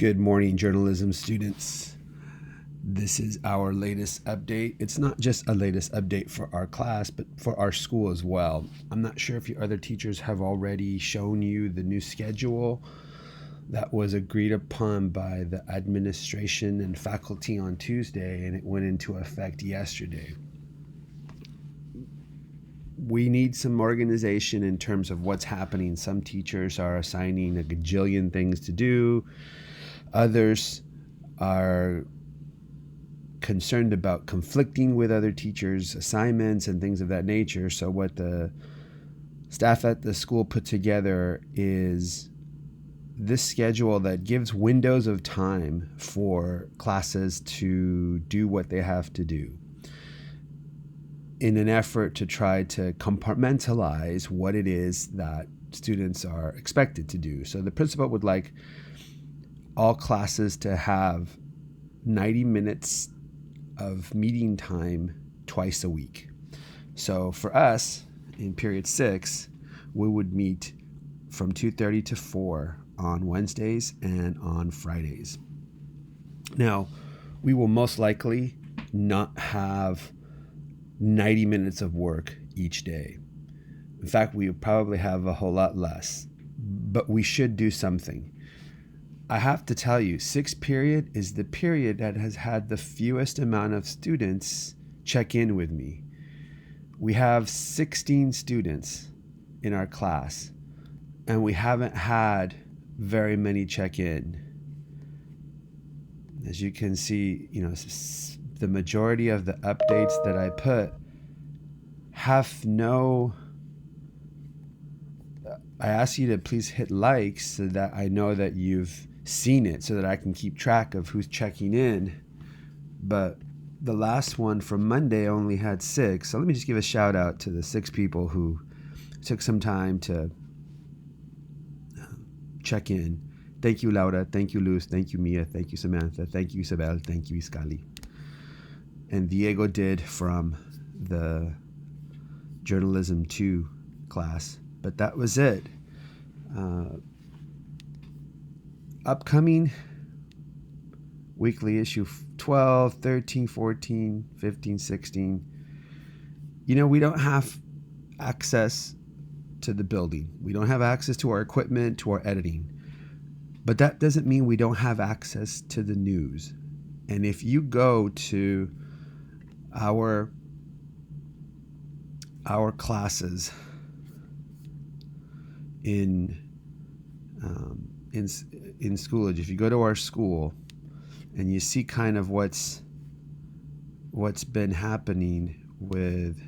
Good morning, journalism students. This is our latest update. It's not just a latest update for our class, but for our school as well. I'm not sure if your other teachers have already shown you the new schedule that was agreed upon by the administration and faculty on Tuesday, and it went into effect yesterday. We need some organization in terms of what's happening. Some teachers are assigning a gajillion things to do. Others are concerned about conflicting with other teachers' assignments and things of that nature. So what the staff at the school put together is this schedule that gives windows of time for classes to do what they have to do in an effort to try to compartmentalize what it is that students are expected to do. So the principal would like all classes to have 90 minutes of meeting time twice a week. So for us, in period 6, we would meet from 2:30 to 4 on Wednesdays and on Fridays. Now, we will most likely not have 90 minutes of work each day. In fact, we would probably have a whole lot less, but we should do something. I have to tell you, 6th period is the period that has had the fewest amount of students check in with me. We have 16 students in our class, and we haven't had very many check in. As you can see, the majority of the updates that I put have no... I ask you to please hit likes so that I know that you've seen it, so that I can keep track of who's checking in. But the last one from Monday only had 6. So let me just give a shout out to the 6 people who took some time to check in. Thank you, Laura. Thank you, Luz. Thank you, Mia. Thank you, Samantha. Thank you, Isabel. Thank you, Iscali. And Diego did from the Journalism 2 class. But that was it. Upcoming weekly issue 12, 13, 14, 15, 16. We don't have access to the building. We don't have access to our equipment, to our editing. But that doesn't mean we don't have access to the news. And if you go to our classes in Schoolage, if you go to our school and you see kind of what's been happening with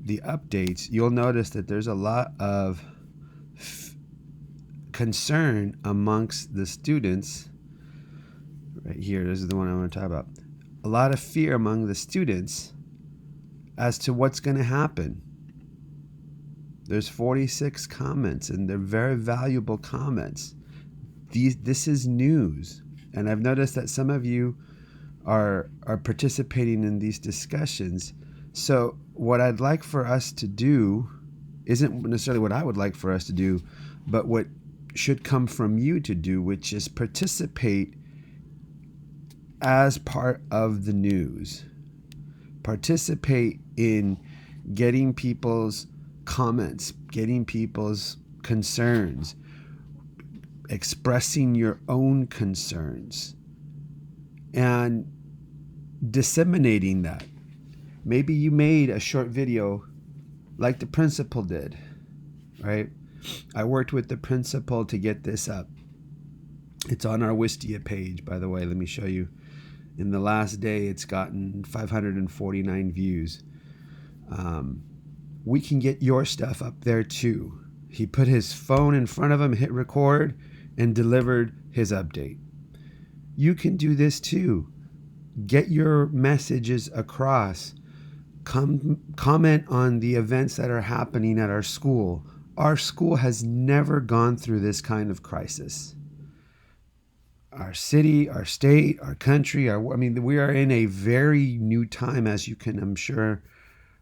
the updates, you'll notice that there's a lot of concern amongst the students. Right here, this is the one I want to talk about. A lot of fear among the students as to what's going to happen. There's 46 comments, and they're very valuable comments. This is news, and I've noticed that some of you are participating in these discussions. So what I'd like for us to do isn't necessarily what I would like for us to do, but what should come from you to do, which is participate as part of the news. Participate in getting people's comments, getting people's concerns, expressing your own concerns, and disseminating that. Maybe you made a short video like the principal did, right? I worked with the principal to get this up. It's on our Wistia page, by the way. Let me show you. In the last day, it's gotten 549 views. We can get your stuff up there too. He put his phone in front of him, hit record, and delivered his update. You can do this too. Get your messages across. Comment on the events that are happening at our school. Our school has never gone through this kind of crisis. Our city, our state, our country, we are in a very new time, as you can, I'm sure,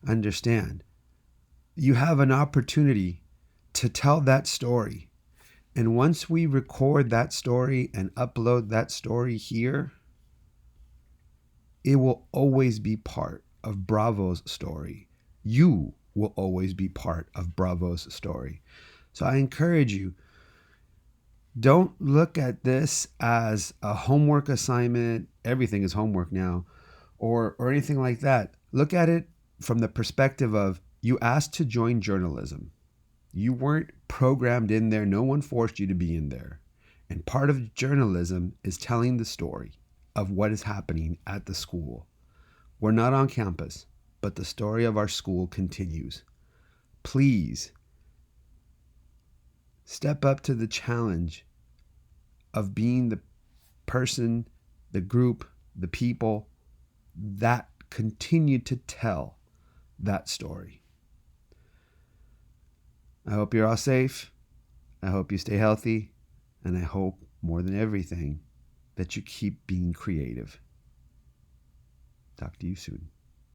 understand. You have an opportunity to tell that story And once we record that story and upload that story here, it will always be part of Bravo's story. You will always be part of Bravo's story. So I encourage you, don't look at this as a homework assignment. Everything is homework now, or anything like that. Look at it from the perspective of you asked to join journalism. You weren't programmed in there. No one forced you to be in there. And part of journalism is telling the story of what is happening at the school. We're not on campus, but the story of our school continues. Please step up to the challenge of being the person, the group, the people that continue to tell that story. I hope you're all safe. I hope you stay healthy. And I hope, more than everything, that you keep being creative. Talk to you soon.